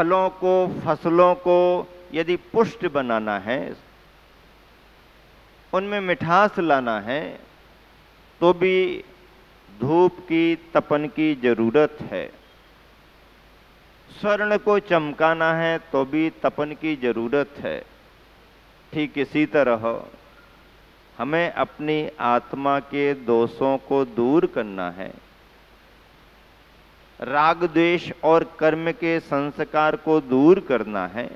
फलों को, फसलों को यदि पुष्ट बनाना है, उनमें मिठास लाना है, तो भी धूप की, तपन की जरूरत है। स्वर्ण को चमकाना है तो भी तपन की जरूरत है। ठीक इसी तरह हमें अपनी आत्मा के दोषों को दूर करना है, राग द्वेष और कर्म के संस्कार को दूर करना है,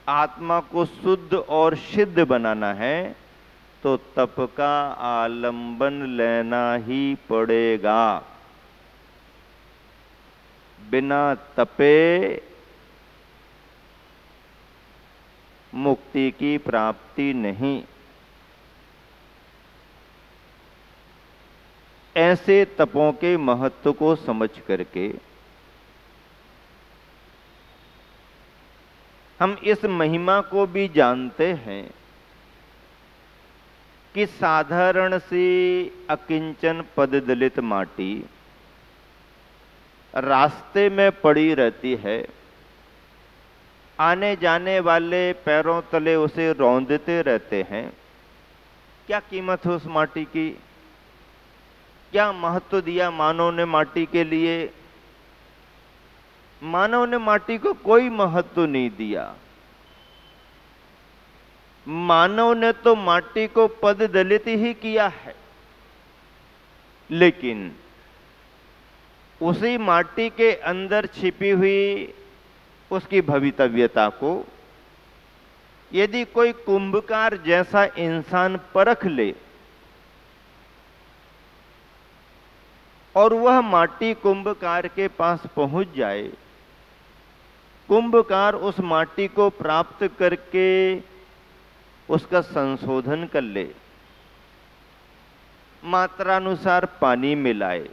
आत्मा को शुद्ध और सिद्ध बनाना है, तो तप का आलंबन लेना ही पड़ेगा। बिना तपे मुक्ति की प्राप्ति नहीं। ऐसे तपों के महत्व को समझ करके हम इस महिमा को भी जानते हैं कि साधारण सी अकिंचन पददलित माटी रास्ते में पड़ी रहती है, आने जाने वाले पैरों तले उसे रौंदते रहते हैं। क्या कीमत है उस माटी की? क्या महत्व दिया मानव ने माटी के लिए? मानव ने माटी को कोई महत्व नहीं दिया। मानव ने तो माटी को पद दलित ही किया है, लेकिन उसी माटी के अंदर छिपी हुई उसकी भवितव्यता को यदि कोई कुंभकार जैसा इंसान परख ले और वह माटी कुंभकार के पास पहुंच जाए, कुंभकार उस माटी को प्राप्त करके उसका संशोधन कर ले, मात्रानुसार पानी मिलाए,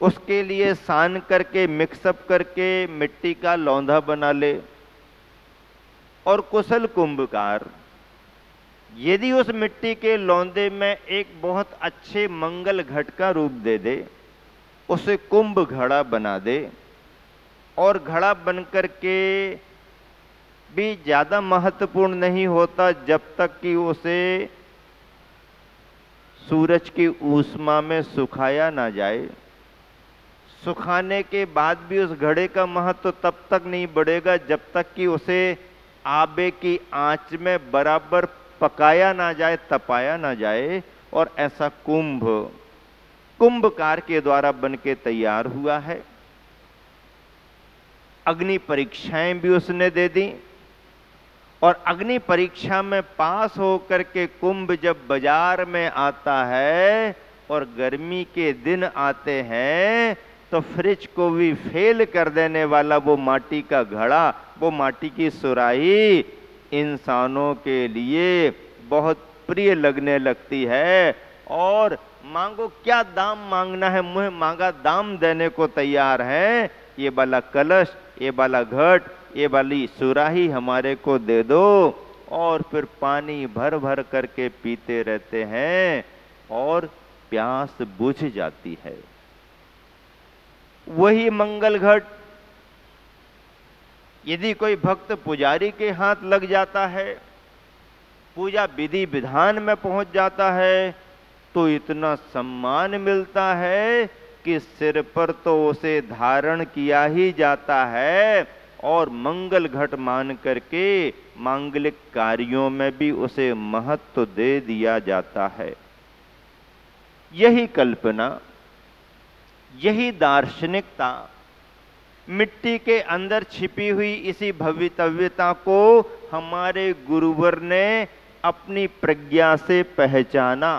उसके लिए सान करके मिक्सअप करके मिट्टी का लौंधा बना ले, और कुशल कुंभकार यदि उस मिट्टी के लौंदे में एक बहुत अच्छे मंगल घट का रूप दे दे, उसे कुंभ घड़ा बना दे, और घड़ा बनकर के भी ज्यादा महत्वपूर्ण नहीं होता जब तक कि उसे सूरज की ऊष्मा में सुखाया ना जाए। सुखाने के बाद भी उस घड़े का महत्व तब तक नहीं बढ़ेगा जब तक कि उसे आबे की आंच में बराबर पकाया ना जाए, तपाया ना जाए। और ऐसा कुंभकार के द्वारा बन के तैयार हुआ है। अग्नि परीक्षाएं भी उसने दे दी, और अग्नि परीक्षा में पास होकर के कुंभ जब बाजार में आता है और गर्मी के दिन आते हैं, तो फ्रिज को भी फेल कर देने वाला वो माटी का घड़ा, वो माटी की सुराही इंसानों के लिए बहुत प्रिय लगने लगती है। और मांगो क्या दाम मांगना है, मुझे मांगा दाम देने को तैयार है। ये वाला कलश, ये वाला घट, ये वाली सुराही हमारे को दे दो। और फिर पानी भर भर करके पीते रहते हैं और प्यास बुझ जाती है। वही मंगल घट यदि कोई भक्त पुजारी के हाथ लग जाता है, पूजा विधि विधान में पहुंच जाता है, तो इतना सम्मान मिलता है कि सिर पर तो उसे धारण किया ही जाता है, और मंगल घट मान करके मांगलिक कार्यों में भी उसे महत्व दे दिया जाता है। यही कल्पना, यही दार्शनिकता, मिट्टी के अंदर छिपी हुई इसी भवितव्यता को हमारे गुरुवर ने अपनी प्रज्ञा से पहचाना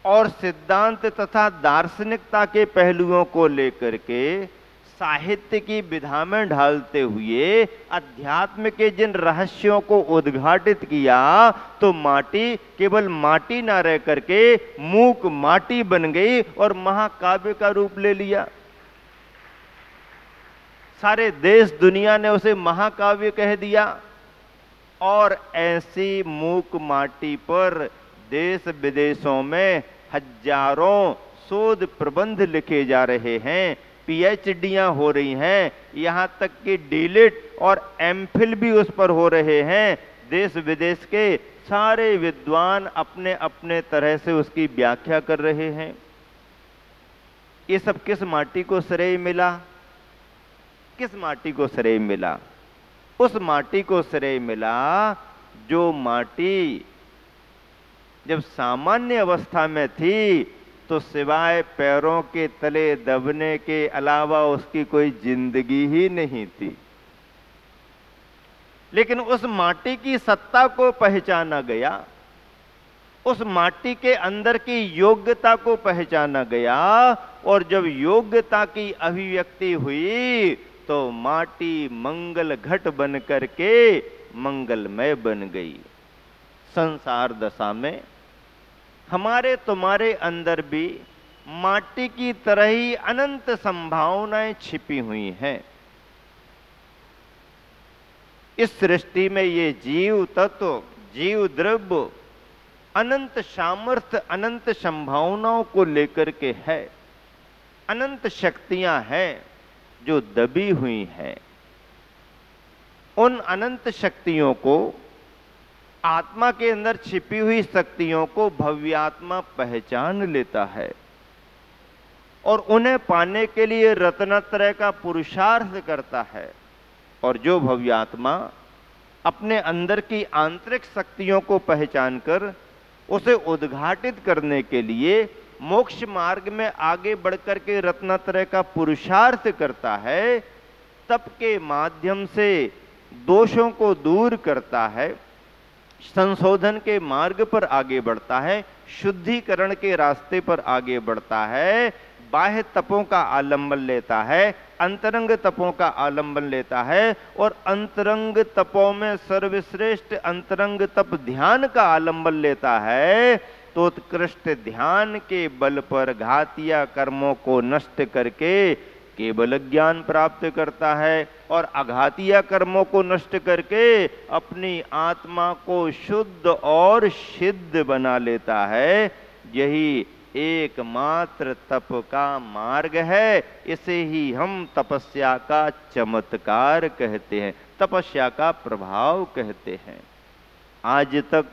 और सिद्धांत तथा दार्शनिकता के पहलुओं को लेकर के साहित्य की विधा में ढालते हुए अध्यात्म के जिन रहस्यों को उद्घाटित किया, तो माटी केवल माटी ना रह करके मूक माटी बन गई और महाकाव्य का रूप ले लिया। सारे देश दुनिया ने उसे महाकाव्य कह दिया। और ऐसी मूक माटी पर देश विदेशों में हजारों शोध प्रबंध लिखे जा रहे हैं, पीएचडीयां हो रही हैं, यहाँ तक कि डीलिट और एमफिल भी उस पर हो रहे हैं। देश विदेश के सारे विद्वान अपने अपने तरह से उसकी व्याख्या कर रहे हैं। ये सब किस माटी को श्रेय मिला? किस माटी को श्रेय मिला? उस माटी को श्रेय मिला जो माटी जब सामान्य अवस्था में थी तो सिवाय पैरों के तले दबने के अलावा उसकी कोई जिंदगी ही नहीं थी। लेकिन उस माटी की सत्ता को पहचाना गया, उस माटी के अंदर की योग्यता को पहचाना गया, और जब योग्यता की अभिव्यक्ति हुई तो माटी मंगल घट बन करके मंगलमय बन गई। संसार दशा में हमारे तुम्हारे अंदर भी माटी की तरह ही अनंत संभावनाएं छिपी हुई हैं। इस सृष्टि में ये जीव तत्व, जीव द्रव्य अनंत सामर्थ्य, अनंत संभावनाओं को लेकर के है। अनंत शक्तियां हैं जो दबी हुई हैं। उन अनंत शक्तियों को, आत्मा के अंदर छिपी हुई शक्तियों को भव्यात्मा पहचान लेता है और उन्हें पाने के लिए रत्नत्रय का पुरुषार्थ करता है। और जो भव्यात्मा अपने अंदर की आंतरिक शक्तियों को पहचान कर उसे उद्घाटित करने के लिए मोक्ष मार्ग में आगे बढ़कर के रत्नत्रय का पुरुषार्थ करता है, तप के माध्यम से दोषों को दूर करता है, संशोधन के मार्ग पर आगे बढ़ता है, शुद्धिकरण के रास्ते पर आगे बढ़ता है, बाह्य तपों का आलंबन लेता है, अंतरंग तपों का आलंबन लेता है, और अंतरंग तपों में सर्वश्रेष्ठ अंतरंग तप ध्यान का आलंबन लेता है, तो उत्कृष्ट ध्यान के बल पर घातिया कर्मों को नष्ट करके केवल ज्ञान प्राप्त करता है, और अघातिया कर्मों को नष्ट करके अपनी आत्मा को शुद्ध और सिद्ध बना लेता है। यही एकमात्र तप का मार्ग है। इसे ही हम तपस्या का चमत्कार कहते हैं, तपस्या का प्रभाव कहते हैं। आज तक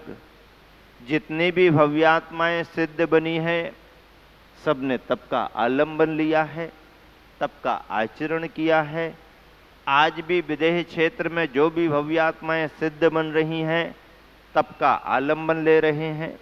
जितनी भी भव्यात्माएं सिद्ध बनी हैं, सबने तप का आलंबन लिया है, तप का आचरण किया है। आज भी विदेह क्षेत्र में जो भी भव्यात्माएं सिद्ध बन रही हैं, तप का आलंबन ले रहे हैं।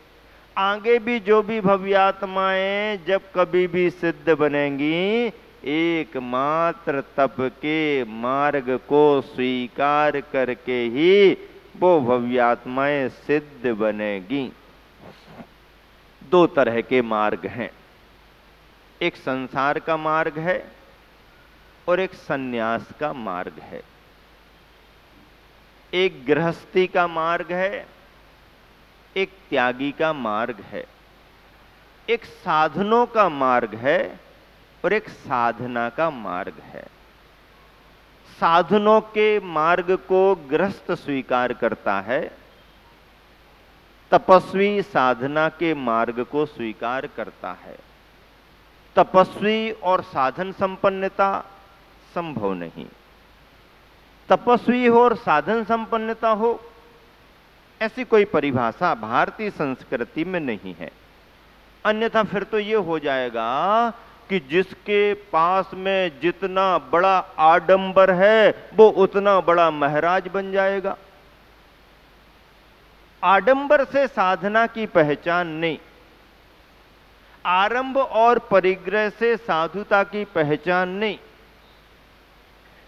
आगे भी जो भी भव्यात्माएं जब कभी भी सिद्ध बनेंगी, एकमात्र तप के मार्ग को स्वीकार करके ही वो भव्यात्माएं सिद्ध बनेगी। दो तरह के मार्ग हैं, एक संसार का मार्ग है और एक सन्यास का मार्ग है। एक गृहस्थी का मार्ग है, एक त्यागी का मार्ग है। एक साधनों का मार्ग है और एक साधना का मार्ग है। साधनों के मार्ग को गृहस्थ स्वीकार करता है, तपस्वी साधना के मार्ग को स्वीकार करता है। तपस्वी और साधन संपन्नता संभव नहीं। तपस्वी हो और साधन संपन्नता हो, ऐसी कोई परिभाषा भारतीय संस्कृति में नहीं है। अन्यथा फिर तो ये हो जाएगा कि जिसके पास में जितना बड़ा आडंबर है वो उतना बड़ा महाराज बन जाएगा। आडंबर से साधना की पहचान नहीं, आरंभ और परिग्रह से साधुता की पहचान नहीं।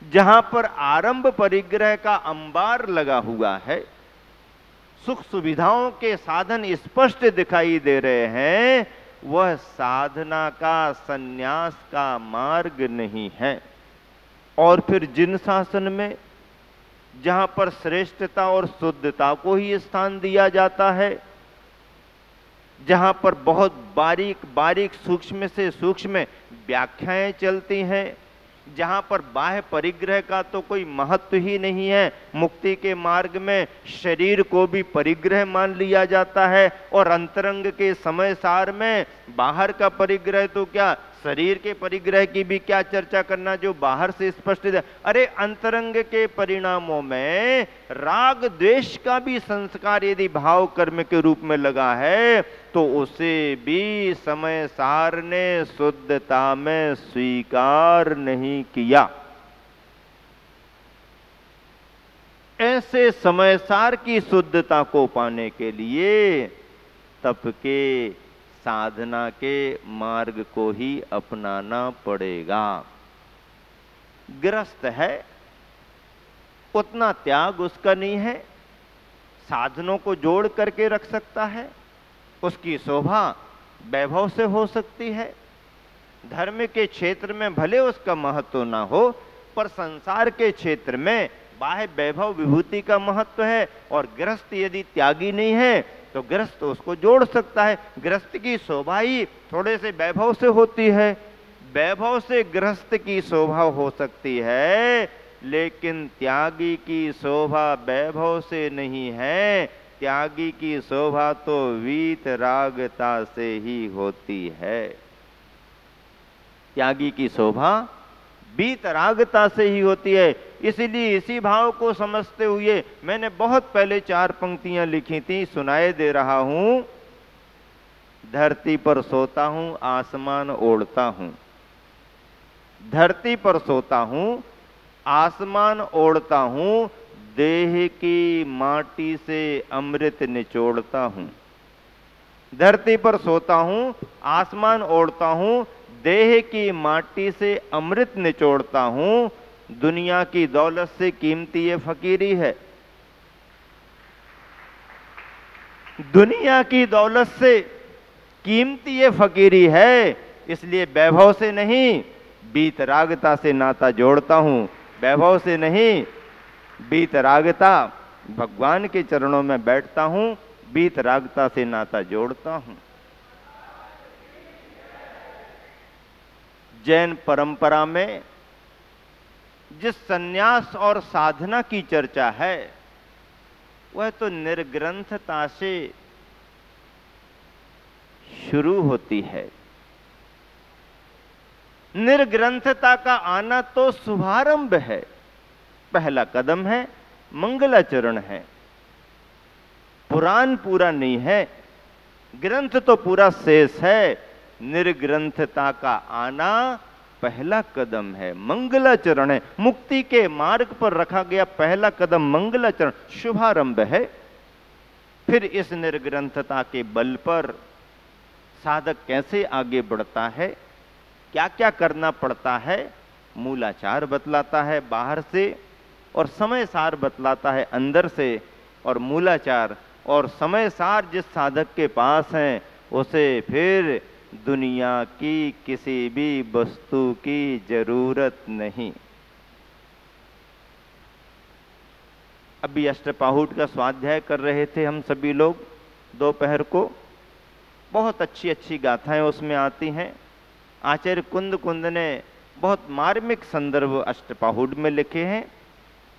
जहां पर आरंभ परिग्रह का अंबार लगा हुआ है, सुख सुविधाओं के साधन स्पष्ट दिखाई दे रहे हैं, वह साधना का, संन्यास का मार्ग नहीं है। और फिर जिन शासन में जहां पर श्रेष्ठता और शुद्धता को ही स्थान दिया जाता है, जहां पर बहुत बारीक बारीक सूक्ष्म से सूक्ष्म व्याख्याएं चलती हैं, जहां पर बाह्य परिग्रह का तो कोई महत्व ही नहीं है। मुक्ति के मार्ग में शरीर को भी परिग्रह मान लिया जाता है, और अंतरंग के समय सार में बाहर का परिग्रह तो क्या, शरीर के परिग्रह की भी क्या चर्चा करना जो बाहर से स्पष्ट है। अरे अंतरंग के परिणामों में राग द्वेष का भी संस्कार यदि भाव कर्म के रूप में लगा है तो उसे भी समय सार ने शुद्धता में स्वीकार नहीं किया। ऐसे समय सार की शुद्धता को पाने के लिए तप के साधना के मार्ग को ही अपनाना पड़ेगा। गृहस्थ है, उतना त्याग उसका नहीं है, साधनों को जोड़ करके रख सकता है, उसकी शोभा वैभव से हो सकती है। धर्म के क्षेत्र में भले उसका महत्व ना हो, पर संसार के क्षेत्र में बाह्य वैभव विभूति का महत्व है। और गृहस्थ यदि त्यागी नहीं है तो गृहस्थ उसको जोड़ सकता है। गृहस्थ की शोभा ही थोड़े से वैभव से होती है, वैभव से गृहस्थ की शोभा हो सकती है, लेकिन त्यागी की शोभा वैभव से नहीं है। त्यागी की शोभा तो वीतरागता से ही होती है। त्यागी की शोभा वीतरागता से ही होती है। इसलिए इसी भाव को समझते हुए मैंने बहुत पहले 4 पंक्तियां लिखी थी, सुनाए दे रहा हूं। धरती पर सोता हूं, आसमान ओढ़ता हूं। धरती पर सोता हूं, आसमान ओढ़ता हूं, देह की माटी से अमृत निचोड़ता हूं। धरती पर सोता हूं, आसमान ओढ़ता हूं, देह की माटी से अमृत निचोड़ता हूं। दुनिया की दौलत से कीमती ये फकीरी है। दुनिया की दौलत से कीमती ये फकीरी है, इसलिए वैभव से नहीं वीतरागता से नाता जोड़ता हूं। वैभव से नहीं, वीतरागता, भगवान के चरणों में बैठता हूं, वीतरागता से नाता जोड़ता हूं। जैन परंपरा में जिस सन्यास और साधना की चर्चा है वह तो निर्ग्रंथता से शुरू होती है। निर्ग्रंथता का आना तो शुभारंभ है, पहला कदम है, मंगलाचरण है। पुराण पूरा नहीं है, ग्रंथ तो पूरा शेष है। निर्ग्रंथता का आना पहला कदम है, मंगलाचरण है। मुक्ति के मार्ग पर रखा गया पहला कदम मंगलाचरण, शुभारंभ है। फिर इस निर्ग्रंथता के बल पर साधक कैसे आगे बढ़ता है, क्या क्या करना पड़ता है, मूलाचार बतलाता है बाहर से, और समय सार बतलाता है अंदर से। और मूलाचार और समय सार जिस साधक के पास हैं उसे फिर दुनिया की किसी भी वस्तु की जरूरत नहीं। अभी अष्टपाहुट का स्वाध्याय कर रहे थे हम सभी लोग दोपहर को। बहुत अच्छी अच्छी गाथाएं उसमें आती हैं। आचार्य कुंद कुंद ने बहुत मार्मिक संदर्भ अष्टपाहुट में लिखे हैं।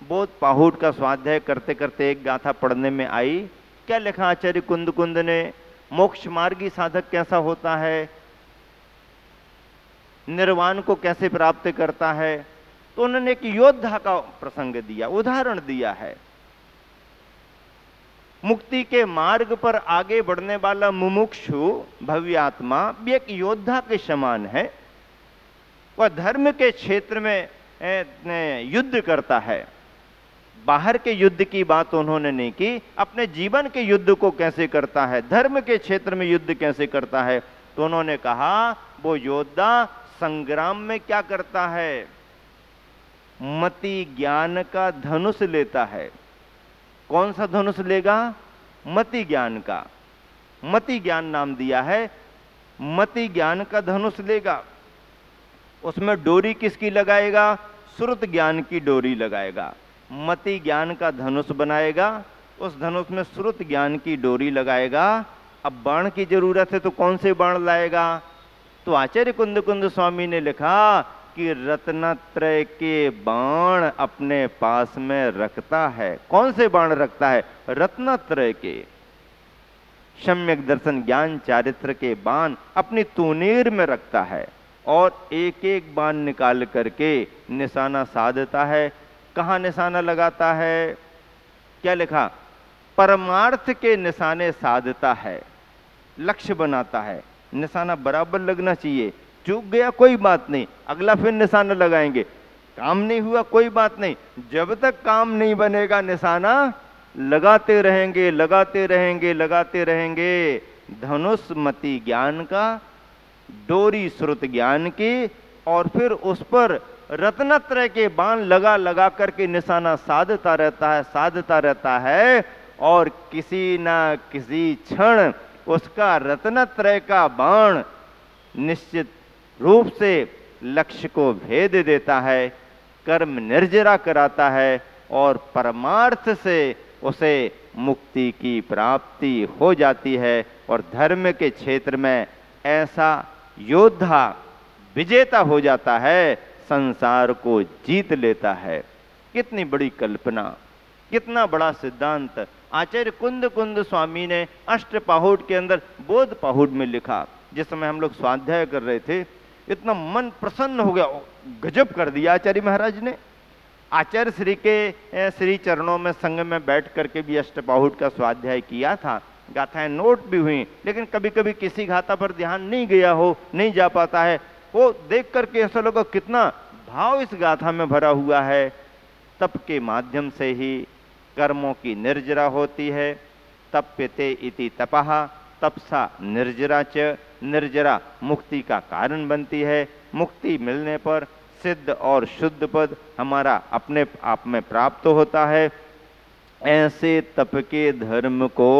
बोध पाहुट का स्वाध्याय करते करते एक गाथा पढ़ने में आई। क्या लिखा आचार्य कुंद कुंद ने? मोक्ष मार्गी साधक कैसा होता है, निर्वाण को कैसे प्राप्त करता है, तो उन्होंने एक योद्धा का प्रसंग दिया, उदाहरण दिया है। मुक्ति के मार्ग पर आगे बढ़ने वाला मुमुक्षु भव्यात्मा भी एक योद्धा के समान है। वह धर्म के क्षेत्र में युद्ध करता है। बाहर के युद्ध की बात उन्होंने नहीं की, अपने जीवन के युद्ध को कैसे करता है, धर्म के क्षेत्र में युद्ध कैसे करता है। तो उन्होंने कहा वो योद्धा संग्राम में क्या करता है, मति ज्ञान का धनुष लेता है। कौन सा धनुष लेगा? मति ज्ञान का। मति ज्ञान नाम दिया है, मति ज्ञान का धनुष लेगा। उसमें डोरी किसकी लगाएगा? श्रुत ज्ञान की डोरी लगाएगा। मति ज्ञान का धनुष बनाएगा, उस धनुष में श्रुत ज्ञान की डोरी लगाएगा। अब बाण की जरूरत है तो कौन से बाण लाएगा? तो आचार्य कुंद कुंद स्वामी ने लिखा कि रत्नत्रय के बाण अपने पास में रखता है। कौन से बाण रखता है? रत्नत्रय के, सम्यक दर्शन ज्ञान चारित्र के बाण अपनी तूनीर में रखता है और एक एक बाण निकाल करके निशाना साधता है। कहाँ निशाना लगाता है? क्या लिखा? परमार्थ के निशाने साधता है, लक्ष्य बनाता है। निशाना बराबर लगना चाहिए। चूक गया कोई बात नहीं, अगला फिर निशाना लगाएंगे। काम नहीं हुआ कोई बात नहीं, जब तक काम नहीं बनेगा निशाना लगाते रहेंगे, लगाते रहेंगे, लगाते रहेंगे। धनुष मति ज्ञान का, डोरी श्रुत ज्ञान की, और फिर उस पर रत्नत्रय के बाण लगा लगा करके निशाना साधता रहता है, साधता रहता है। और किसी ना किसी क्षण उसका रत्नत्रय का बाण निश्चित रूप से लक्ष्य को भेद देता है, कर्म निर्जरा कराता है और परमार्थ से उसे मुक्ति की प्राप्ति हो जाती है। और धर्म के क्षेत्र में ऐसा योद्धा विजेता हो जाता है, संसार को जीत लेता है। कितनी बड़ी कल्पना, कितना बड़ा सिद्धांत आचार्य कुंद कुंद स्वामी ने अष्टपाहुड़ के अंदर बोध पाहुड़ में लिखा। जिस समय हम लोग स्वाध्याय कर रहे थे, इतना मन प्रसन्न हो गया, गजब कर दिया आचार्य महाराज ने। आचार्य श्री के श्री चरणों में संग में बैठ करके भी अष्टपाहुड़ का स्वाध्याय किया था, गाथाएं नोट भी हुई, लेकिन कभी कभी किसी गाथा पर ध्यान नहीं गया हो, नहीं जा पाता है। वो देख करके ऐसा लगा कितना भाव इस गाथा में भरा हुआ है। तप के माध्यम से ही कर्मों की निर्जरा होती है। तप्यते इति तपः तपसा निर्जरा च, निर्जरा मुक्ति का कारण बनती है। मुक्ति मिलने पर सिद्ध और शुद्ध पद हमारा अपने आप में प्राप्त होता है। ऐसे तप के धर्म को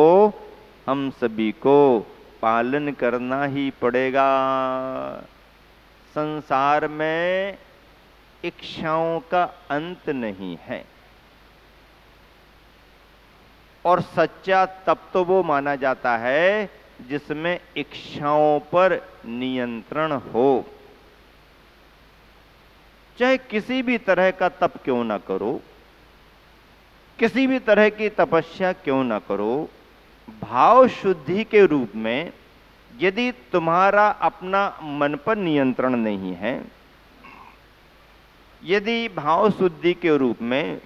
हम सभी को पालन करना ही पड़ेगा। संसार में इच्छाओं का अंत नहीं है, और सच्चा तप तो वो माना जाता है जिसमें इच्छाओं पर नियंत्रण हो। चाहे किसी भी तरह का तप क्यों ना करो, किसी भी तरह की तपस्या क्यों ना करो, भाव शुद्धि के रूप में यदि तुम्हारा अपना मन पर नियंत्रण नहीं है, यदि भाव शुद्धि के रूप में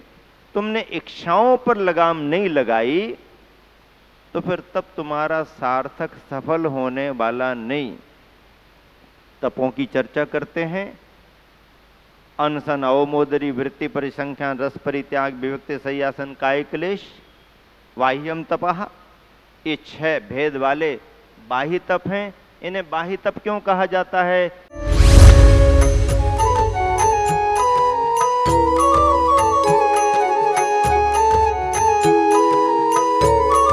तुमने इच्छाओं पर लगाम नहीं लगाई, तो फिर तब तुम्हारा सार्थक सफल होने वाला नहीं। तपों की चर्चा करते हैं। अनशन, अवमोदरी, वृत्ति परिसंख्यान, रस परित्याग, विविक्ति, संयासन, काय क्लेश, बाह्यम तपः। ये 6 भेद वाले बाह्य तप हैं। इन्हें बाह्य तप क्यों कहा जाता है?